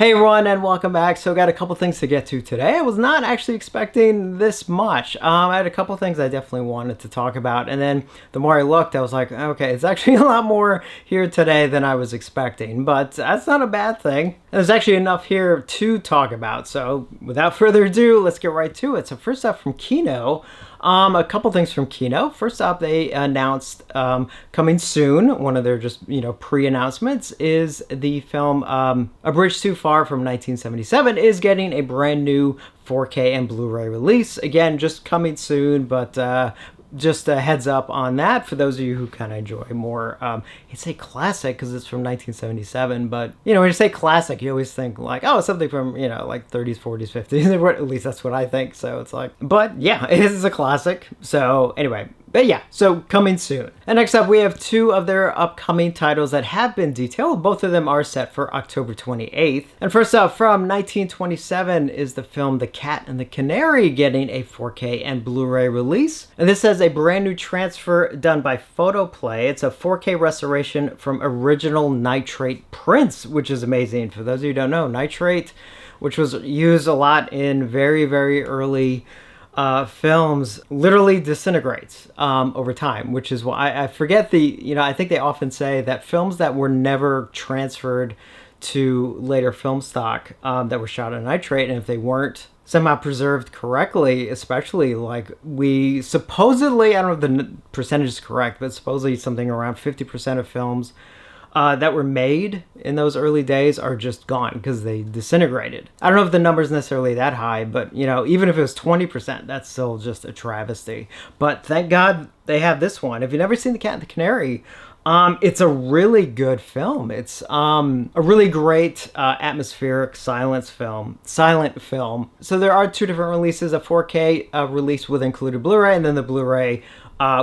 Hey everyone, and welcome back. So I got a couple things to get to today. I was not actually expecting this much. I had a couple things I definitely wanted to talk about, and then the more I looked, I was like, okay, it's actually a lot more here today than I was expecting, but that's not a bad thing. And there's actually enough here to talk about, so without further ado, let's get right to it. So first up from Kino, a couple things from Kino. First up, they announced coming soon, one of their just, pre-announcements is the film A Bridge Too Far from 1977 is getting a brand new 4K and Blu-ray release. Again, just coming soon, but just a heads up on that for those of you who kind of enjoy more, I'd say classic because it's from 1977, but when you say classic, you always think like, oh, something from, like 30s, 40s, 50s, at least that's what I think. So it's like, but yeah, it is a classic. So anyway, but yeah, so coming soon. And next up, we have two of their upcoming titles that have been detailed. Both of them are set for October 28th. And first up, from 1927 is the film The Cat and the Canary getting a 4K and Blu-ray release. And this has a brand new transfer done by Photoplay. It's a 4K restoration from original nitrate prints, which is amazing. For those of you who don't know, nitrate, which was used a lot in very, very early films, literally disintegrates over time, which is why I forget I think they often say that films that were never transferred to later film stock that were shot on nitrate, and if they weren't somehow preserved correctly, especially like we supposedly, I don't know if the percentage is correct, but supposedly something around 50% of films that were made in those early days are just gone because they disintegrated. I don't know if the number's necessarily that high, but even if it was 20%, that's still just a travesty. But thank God they have this one. If you've never seen The Cat and the Canary, it's a really good film. It's a really great atmospheric silent film. So there are two different releases, a 4K release with included Blu-ray, and then the Blu-ray,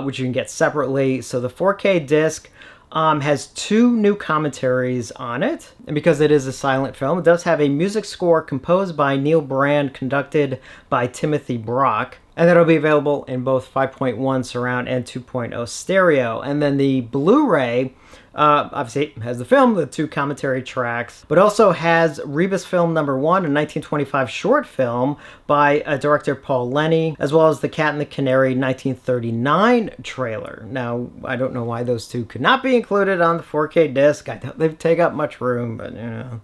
which you can get separately. So the 4K disc has two new commentaries on it, and because it is a silent film, it does have a music score composed by Neil Brand, conducted by Timothy Brock, and that'll be available in both 5.1 surround and 2.0 stereo. And then the Blu-ray obviously has the film, the two commentary tracks, but also has Rebus Film Number 1, a 1925 short film by director Paul Lenny, as well as The Cat and the Canary 1939 trailer. Now, I don't know why those two could not be included on the 4K disc. I don't they take up much room, but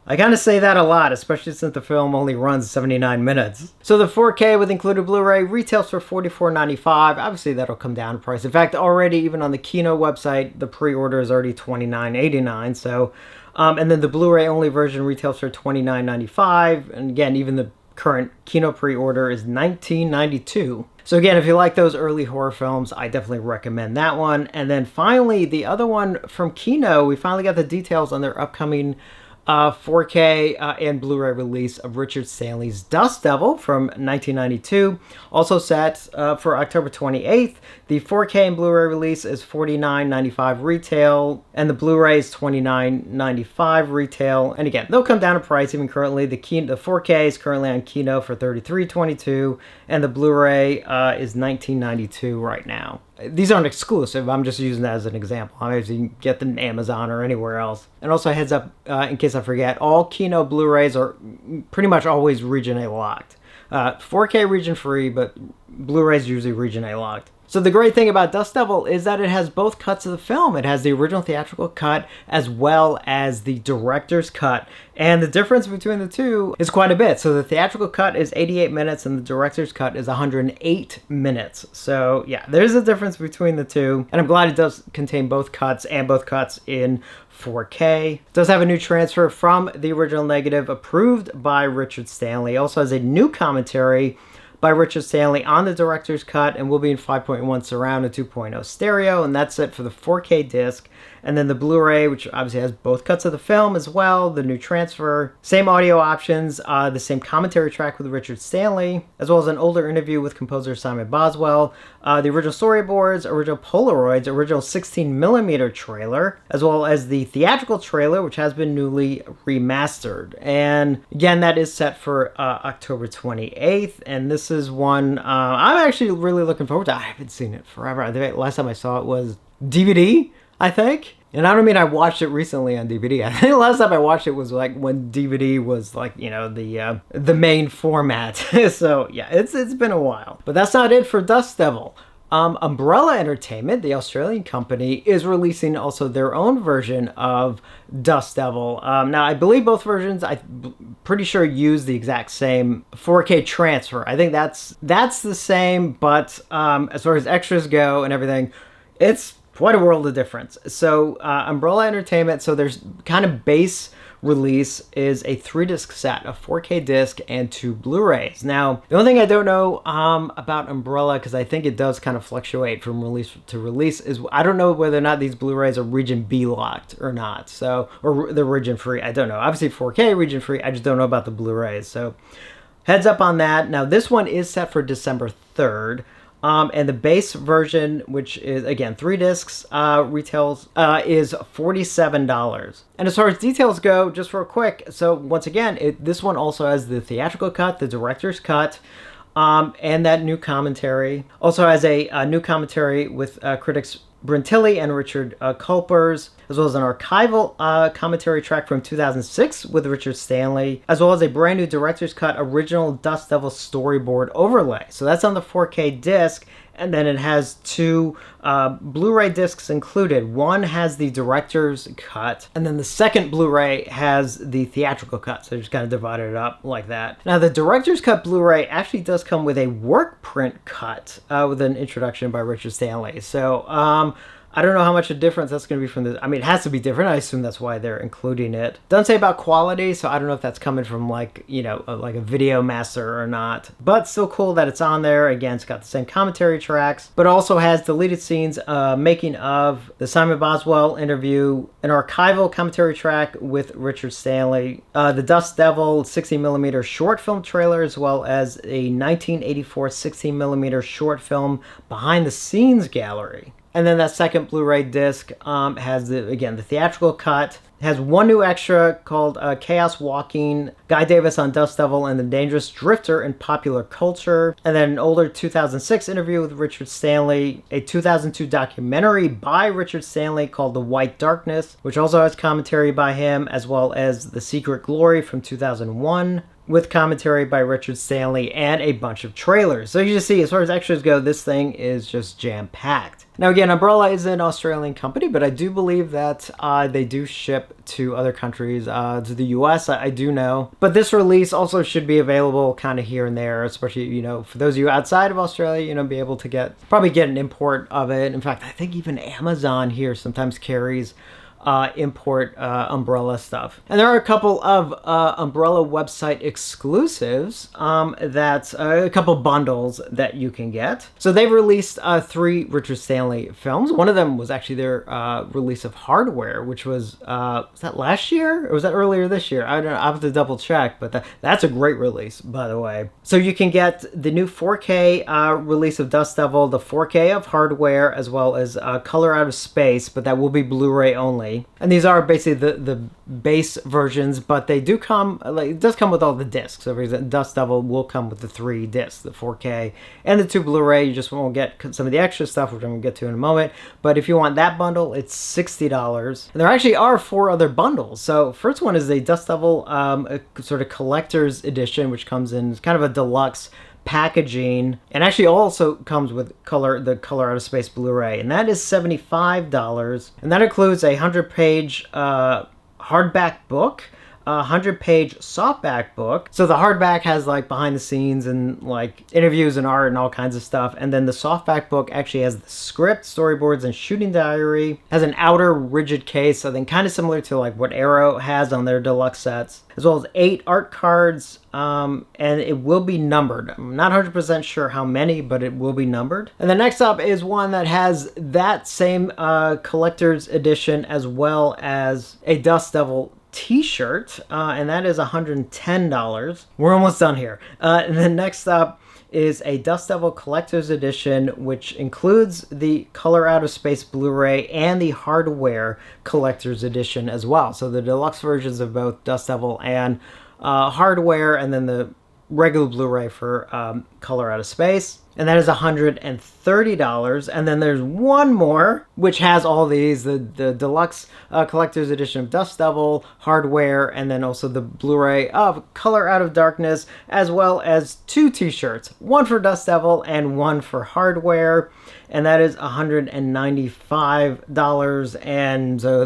I kind of say that a lot, especially since the film only runs 79 minutes. So the 4K with included Blu-ray retails for $44.95. Obviously, that'll come down in price. In fact, already even on the Kino website, the pre-order is already $29.89. So, and then the Blu-ray only version retails for $29.95. And again, even the current Kino pre-order is $19.92. So again, if you like those early horror films, I definitely recommend that one. And then finally, the other one from Kino, we finally got the details on their upcoming 4K and Blu-ray release of Richard Stanley's Dust Devil from 1992, also set for October 28th. The 4K and Blu-ray release is $49.95 retail, and the Blu-ray is $29.95 retail. And again, they'll come down in price even currently. The 4K is currently on Kino for $33.22, and the Blu-ray is $19.92 right now. These aren't exclusive. I'm just using that as an example. I mean, you can get them on Amazon or anywhere else. And also, heads up, in case I forget, all Kino Blu-rays are pretty much always Region A locked. 4K region free, but Blu-rays usually Region A locked. So the great thing about Dust Devil is that it has both cuts of the film. It has the original theatrical cut as well as the director's cut. And the difference between the two is quite a bit. So the theatrical cut is 88 minutes and the director's cut is 108 minutes. So yeah, there's a difference between the two. And I'm glad it does contain both cuts and both cuts in 4K. It does have a new transfer from the original negative approved by Richard Stanley. It also has a new commentary by Richard Stanley on the director's cut, and will be in 5.1 surround and 2.0 stereo, and that's it for the 4K disc. And then the Blu-ray, which obviously has both cuts of the film as well, the new transfer, same audio options, the same commentary track with Richard Stanley, as well as an older interview with composer Simon Boswell, the original storyboards, original Polaroids, original 16mm trailer, as well as the theatrical trailer, which has been newly remastered. And again, that is set for October 28th, and this is one I'm actually really looking forward to. I haven't seen it forever. I think last time I saw it was DVD, I think. And I don't mean I watched it recently on DVD. I think the last time I watched it was like when DVD was like, you know, the main format. So yeah, it's been a while. But that's not it for Dust Devil. Umbrella Entertainment, the Australian company, is releasing also their own version of Dust Devil. Now, I believe both versions, I'm pretty sure, use the exact same 4K transfer. I think that's the same, but as far as extras go and everything, it's quite a world of difference. So Umbrella Entertainment, so there's kind of base release is a 3-disc set, a 4K disc and 2 Blu-rays. Now, the only thing I don't know about Umbrella, because I think it does kind of fluctuate from release to release, is I don't know whether or not these Blu-rays are region B locked or not. So, or they're region free. I don't know. Obviously 4K region free. I just don't know about the Blu-rays. So heads up on that. Now, this one is set for December 3rd. And the base version, which is, again, 3 discs, retails, is $47. And as far as details go, just real quick, so once again, this one also has the theatrical cut, the director's cut, and that new commentary. Also has a new commentary with critics Bryn Tilley and Richard Culpers, as well as an archival commentary track from 2006 with Richard Stanley, as well as a brand new director's cut original Dust Devil storyboard overlay. So that's on the 4K disc, and then it has 2 Blu-ray discs included. One has the director's cut, and then the second Blu-ray has the theatrical cut. So they just kind of divided it up like that. Now, the director's cut Blu-ray actually does come with a work print cut with an introduction by Richard Stanley. So I don't know how much a difference that's going to be from the... I mean, it has to be different. I assume that's why they're including it. Doesn't say about quality, so I don't know if that's coming from, like, you know, like a video master or not. But still cool that it's on there. Again, it's got the same commentary tracks, but also has deleted scenes, making of the Simon Boswell interview, an archival commentary track with Richard Stanley, the Dust Devil 60mm short film trailer, as well as a 1984 16mm short film behind the scenes gallery. And then that second Blu-ray disc has, the theatrical cut. It has one new extra called Chaos Walking, Guy Davis on Dust Devil and the Dangerous Drifter in Popular Culture. And then an older 2006 interview with Richard Stanley, a 2002 documentary by Richard Stanley called The White Darkness, which also has commentary by him, as well as The Secret Glory from 2001. With commentary by Richard Stanley and a bunch of trailers. So you just see, as far as extras go, this thing is just jam-packed. Now again, Umbrella is an Australian company, but I do believe that they do ship to other countries, to the US, I do know. But this release also should be available kind of here and there, especially, you know, for those of you outside of Australia, you know, be able to probably get an import of it. In fact, I think even Amazon here sometimes carries import Umbrella stuff. And there are a couple of Umbrella website exclusives, that's a couple bundles that you can get. So they've released 3 Richard Stanley films. One of them was actually their release of Hardware, which was that last year? Or was that earlier this year? I don't know. I have to double check, but that's a great release, by the way. So you can get the new 4K release of Dust Devil, the 4K of Hardware, as well as Color Out of Space, but that will be Blu-ray only. And these are basically the base versions, but they do come, like, it does come with all the discs. So for example, Dust Devil will come with the 3 discs, the 4K and the 2 Blu-ray. You just won't get some of the extra stuff, which I'm going to get to in a moment. But if you want that bundle, it's $60. And there actually are 4 other bundles. So first one is a Dust Devil a sort of collector's edition, which comes in kind of a deluxe packaging, and actually also comes with the Color Out of Space Blu-ray, and that is $75, and that includes a 100-page hardback book, a 100-page softback book. So the hardback has like behind the scenes and like interviews and art and all kinds of stuff, and then the softback book actually has the script, storyboards, and shooting diary. Has an outer rigid case, I think kind of similar to like what Arrow has on their deluxe sets, as well as 8 art cards, and it will be numbered. I'm not 100% sure how many, but it will be numbered. And the next up is one that has that same collector's edition, as well as a Dust Devil t-shirt, and that is $110. We're almost done here. And then next up is a Dust Devil Collector's Edition, which includes the Color Out of Space Blu-ray and the Hardware Collector's Edition as well. So the deluxe versions of both Dust Devil and Hardware, and then the regular Blu-ray for Color Out of Space. And that is $130. And then there's one more, which has all these, the deluxe collector's edition of Dust Devil, hardware, and then also the Blu-ray of Color Out of Darkness, as well as 2 t-shirts, one for Dust Devil and one for hardware. And that is $195. And so,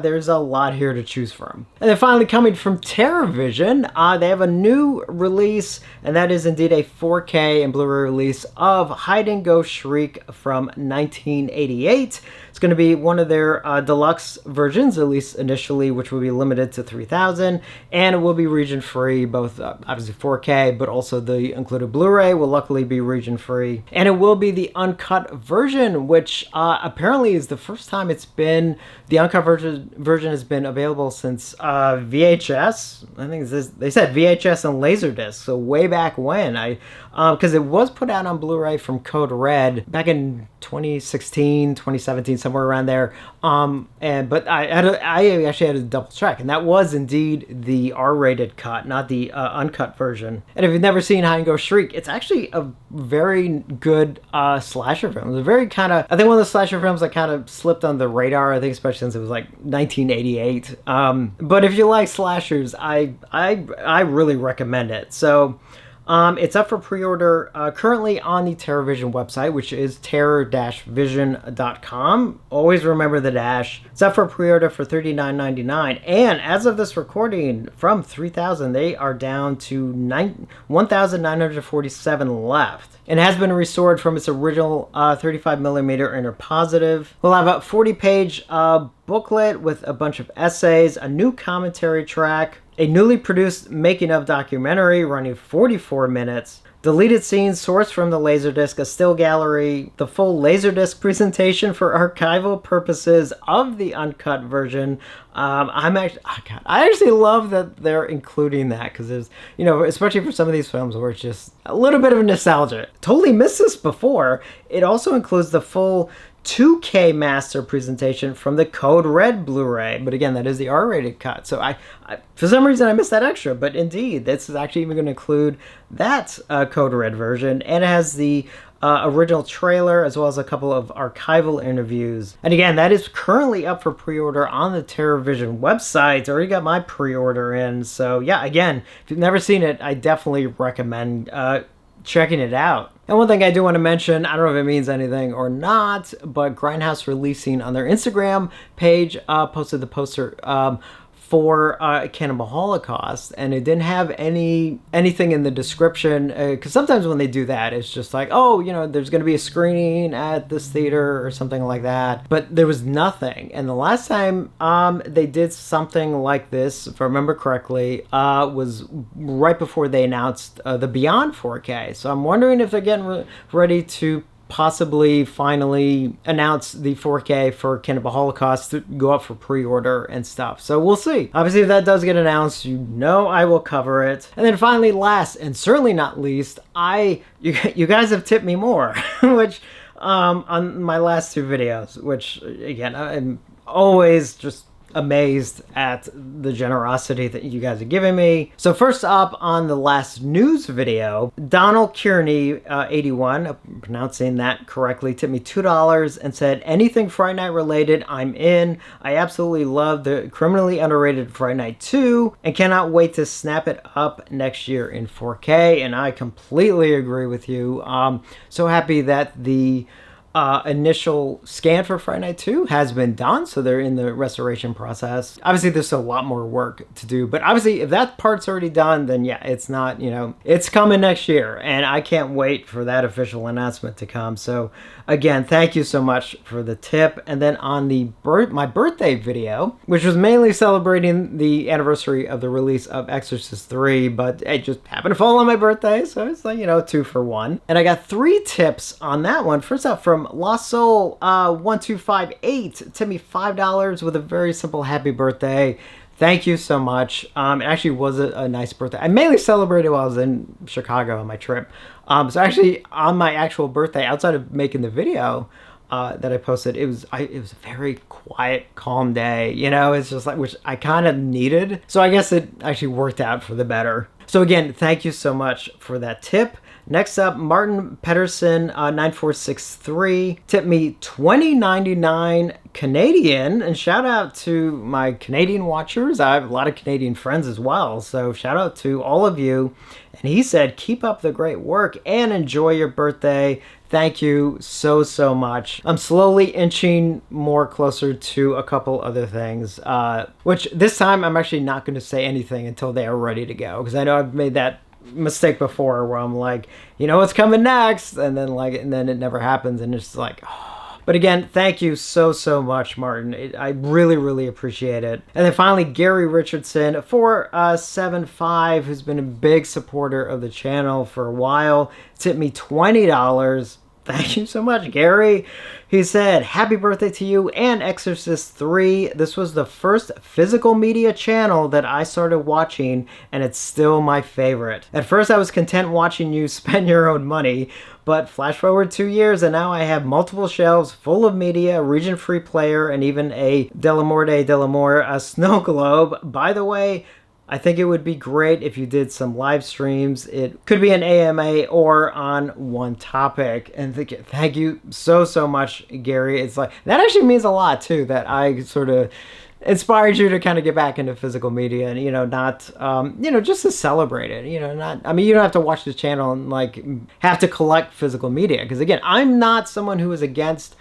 there's a lot here to choose from. And then finally, coming from TerraVision, they have a new release, and that is indeed a 4K and Blu-ray release of Hide and Go Shriek from 1988. It's going to be one of their deluxe versions, at least initially, which will be limited to 3,000, and it will be region-free, both obviously 4K, but also the included Blu-ray will luckily be region-free. And it will be the uncut version, which apparently is the first time the uncut version has been available since VHS. I think they said VHS and Laserdisc, so way back when. Because it was put out on Blu-ray from Code Red back in 2016, 2017, somewhere around there. But I actually had to double check, and that was indeed the R-rated cut, not the uncut version. And if you've never seen Hide and Go Shriek, it's actually a very good slasher film. It's a very kind of, I think one of the slasher films that kind of slipped on the radar, I think especially since it was like 1988. But if you like slashers, I really recommend it. So it's up for pre-order currently on the TerraVision website, which is terror-vision.com. Always remember the dash. It's up for pre-order for $39.99. And as of this recording, from 3,000, they are down to 1,947 left. And has been restored from its original 35mm inner positive. We'll have a 40-page booklet with a bunch of essays, a new commentary track, a newly produced making-of documentary running 44 minutes, deleted scenes sourced from the Laserdisc, a still gallery, the full Laserdisc presentation for archival purposes of the uncut version. I actually love that they're including that, because there's, especially for some of these films where it's just a little bit of nostalgia. Totally missed this before. It also includes the full 2K master presentation from the Code Red Blu-ray, but again, that is the R-rated cut. So I for some reason I missed that extra, but indeed, this is actually even going to include that Code Red version, and it has the original trailer as well as a couple of archival interviews. And again, that is currently up for pre-order on the TerraVision website. I already got my pre-order in, so yeah, again, if you've never seen it, I definitely recommend checking it out. And one thing I do want to mention, I don't know if it means anything or not, but Grindhouse releasing on their Instagram page posted the poster for Cannibal Holocaust, and it didn't have anything in the description, because sometimes when they do that, it's just like, oh, there's going to be a screening at this theater or something like that, but there was nothing. And the last time they did something like this, if I remember correctly, was right before they announced the Beyond 4K. So I'm wondering if they're getting ready to possibly finally announce the 4K for Cannibal Holocaust to go up for pre-order and stuff. So we'll see. Obviously, if that does get announced, I will cover it. And then finally, last and certainly not least, you guys have tipped me more, which on my last 2 videos, which again, I'm always just amazed at the generosity that you guys are giving me. So first up, on the last news video, Donald Kearney 81, pronouncing that correctly, tipped me $2 and said, anything Fright Night related, I'm in. I absolutely love the criminally underrated Fright Night 2 and cannot wait to snap it up next year in 4K. And I completely agree with you. So happy that the initial scan for Fright Night 2 has been done, so they're in the restoration process. Obviously, there's a lot more work to do, but obviously, if that part's already done, then yeah, it's not, it's coming next year, and I can't wait for that official announcement to come. So again, thank you so much for the tip. And then on my birthday video, which was mainly celebrating the anniversary of the release of Exorcist 3, but it just happened to fall on my birthday, so it's like, 2 for 1. And I got 3 tips on that one. First up, from Lost Soul 1258, tipped me $5 with a very simple happy birthday. Thank you so much. It actually was a nice birthday. I mainly celebrated while I was in Chicago on my trip. So actually, on my actual birthday, outside of making the video that I posted, it was a very quiet, calm day. It's just like, which I kind of needed. So I guess it actually worked out for the better. So again, thank you so much for that tip. Next up, Martin Pedersen 9463 tipped me $20.99 Canadian, and shout out to my Canadian watchers. I have a lot of Canadian friends as well, so shout out to all of you. And he said, keep up the great work and enjoy your birthday. Thank you so much. I'm slowly inching more closer to a couple other things, which this time I'm actually not going to say anything until they are ready to go, because I know I've made that mistake before where I'm like, you know what's coming next, and then it never happens, and it's just like, oh. But again, thank you so much, Martin. I really appreciate it. And then finally, Gary Richardson 475, who's been a big supporter of the channel for a while, tipped me $20. Thank you so much, Gary. He said, happy birthday to you and Exorcist 3. This was the first physical media channel that I started watching, and it's still my favorite. At first, I was content watching you spend your own money, but flash forward 2 years, and now I have multiple shelves full of media, a region-free player, and even a Delamore snow globe. By the way, I think it would be great if you did some live streams. It could be an AMA or on one topic. And thank you so much, Gary. It's like, that actually means a lot too, that I sort of inspired you to kind of get back into physical media and, you know, not, you know, just to celebrate it, you know, not, I mean, you don't have to watch this channel and like have to collect physical media. Because again, I'm not someone who is against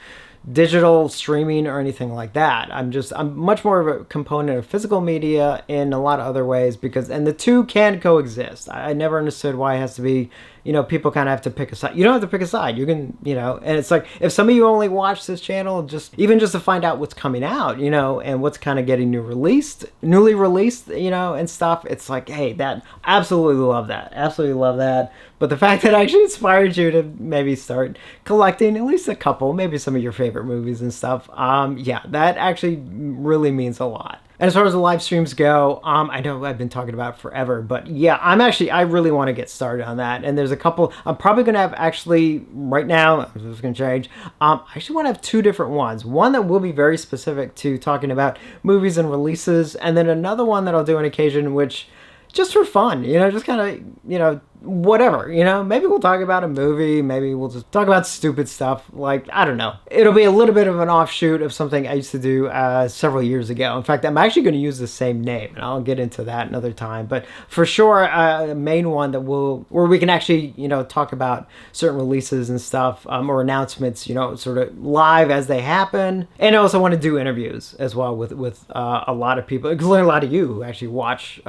digital streaming or anything like that. I'm much more of a component of physical media in a lot of other ways, and the two can coexist. I never understood why it has to be, you know, people kind of have to pick a side. You don't have to pick a side. You can, you know, and it's like, if some of you only watch this channel even just to find out what's coming out, you know, and what's kind of getting newly released, you know, and stuff, it's like, hey, that, absolutely love that. But the fact that I actually inspired you to maybe start collecting at least a couple, maybe some of your favorite movies and stuff, yeah, that actually really means a lot. And as far as the live streams go, I know I've been talking about it forever, but yeah, I really want to get started on that. And there's a couple, I'm probably going to have actually, right now, this is going to change, I actually want to have 2 different ones. One that will be very specific to talking about movies and releases, and then another one that I'll do on occasion, which, just for fun, you know, just kind of, you know, whatever, you know, maybe we'll talk about a movie, maybe we'll just talk about stupid stuff, like, I don't know. It'll be a little bit of an offshoot of something I used to do several years ago. In fact, I'm actually going to use the same name, and I'll get into that another time. But for sure, a main one that where we can actually, you know, talk about certain releases and stuff, or announcements, you know, sort of live as they happen. And I also want to do interviews as well with a lot of people, including a lot of you who actually watch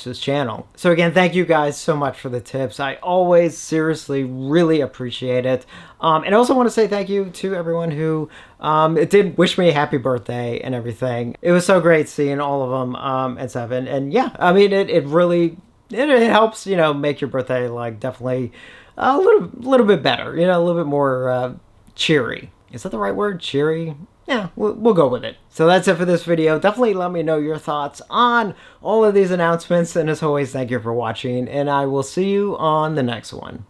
this channel. So again, thank you guys so much for the tips. I always seriously really appreciate it. And I also want to say thank you to everyone who it did wish me a happy birthday and everything. It was so great seeing all of them and stuff. And yeah, I mean, it really helps, you know, make your birthday like definitely a little bit better, you know, a little bit more cheery. Is that the right word? Cheery? Yeah, we'll go with it. So that's it for this video. Definitely let me know your thoughts on all of these announcements. And as always, thank you for watching, and I will see you on the next one.